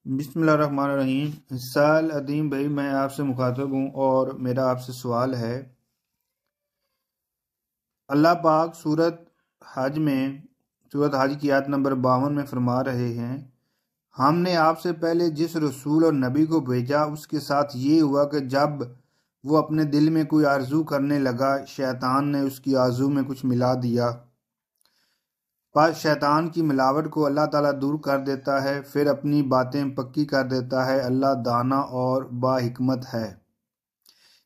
بسم اللہ الرحمن الرحیم۔ سال عظیم بھائی، میں آپ سے مخاطب ہوں اور میرا آپ سے سوال ہے۔ اللہ پاک سورت حج کی آیت نمبر 52 میں فرما رہے ہیں، ہم نے آپ سے پہلے جس رسول اور نبی کو بھیجا اس کے ساتھ یہ ہوا کہ جب وہ اپنے دل میں کوئی آرزو کرنے لگا، شیطان نے اس کی آرزو میں کچھ ملا دیا۔ پس شیطان کی ملاوٹ کو اللہ تعالیٰ دور کر دیتا ہے، پھر اپنی باتیں پکی کر دیتا ہے۔ اللہ دانا اور با حکمت ہے۔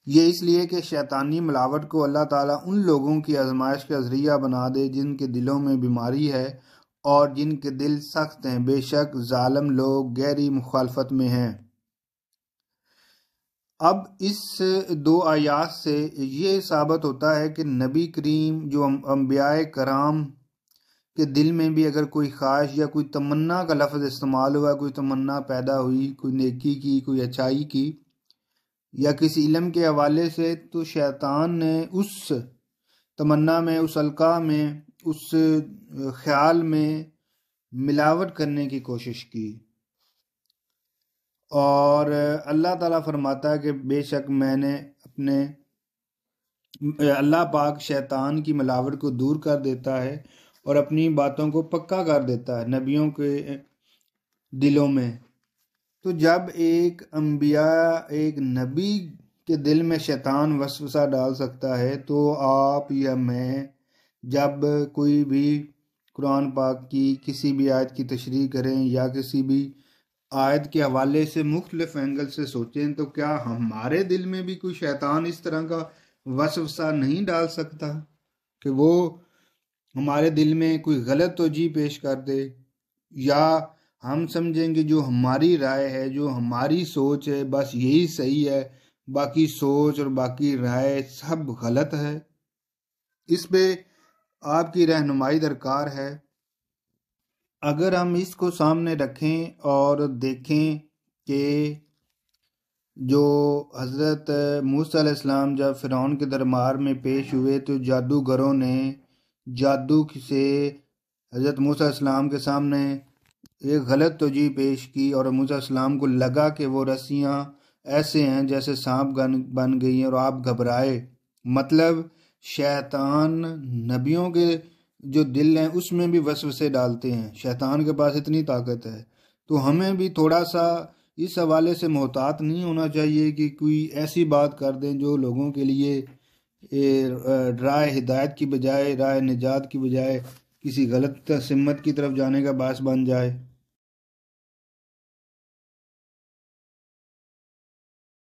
یہ اس لیے کہ شیطانی ملاوٹ کو اللہ تعالیٰ ان لوگوں کی آزمائش کا ذریعہ بنا دے جن کے دلوں میں بیماری ہے اور جن کے دل سخت ہیں۔ بے شک ظالم لوگ گہری مخالفت میں ہیں۔ اب اس دو آیات سے یہ ثابت ہوتا ہے کہ نبی کریم جو انبیاء کرام کہ دل میں بھی اگر کوئی خواہش یا کوئی تمنا کا لفظ استعمال ہوا، کوئی تمنا پیدا ہوئی، کوئی نیکی کی، کوئی اچھائی کی یا کسی علم کے حوالے سے، تو شیطان نے اس تمنا میں، اس القاء میں، اس خیال میں ملاوٹ کرنے کی کوشش کی۔ اور اللہ تعالیٰ فرماتا ہے کہ بے شک میں نے اللہ پاک شیطان کی ملاوٹ کو دور کر دیتا ہے اور اپنی باتوں کو پکا کر دیتا ہے نبیوں کے دلوں میں۔ تو جب ایک نبی کے دل میں شیطان وسوسہ ڈال سکتا ہے، تو آپ یا میں جب کوئی بھی قرآن پاک کی کسی بھی آیت کی تشریح کریں یا کسی بھی آیت کے حوالے سے مختلف اینگل سے سوچیں، تو کیا ہمارے دل میں بھی کوئی شیطان اس طرح کا وسوسہ نہیں ڈال سکتا کہ وہ ہمارے دل میں کوئی غلط توجیہ پیش کر دے، یا ہم سمجھیں گے جو ہماری رائے ہے، جو ہماری سوچ ہے، بس یہی صحیح ہے، باقی سوچ اور باقی رائے سب غلط ہے۔ اس پہ آپ کی رہنمائی درکار ہے۔ اگر ہم اس کو سامنے رکھیں اور دیکھیں کہ جو حضرت موسیٰ علیہ السلام جب فرعون کے دربار میں پیش ہوئے، تو جادوگروں نے جادو سے حضرت موسیٰ علیہ السلام کے سامنے ایک غلط توجیہ پیش کی، اور موسیٰ علیہ السلام کو لگا کہ وہ رسیاں ایسے ہیں جیسے سانپ بن گئی ہیں، اور آپ گھبرائے۔ مطلب شیطان نبیوں کے جو دل ہیں اس میں بھی وسوسے ڈالتے ہیں، شیطان کے پاس اتنی طاقت ہے۔ تو ہمیں بھی تھوڑا سا اس حوالے سے محتاط نہیں ہونا چاہیے کہ کوئی ایسی بات کر دیں جو لوگوں کے لیے راہ ہدایت کی بجائے، راہ نجات کی بجائے کسی غلط سمت کی طرف جانے کا باعث بن جائے۔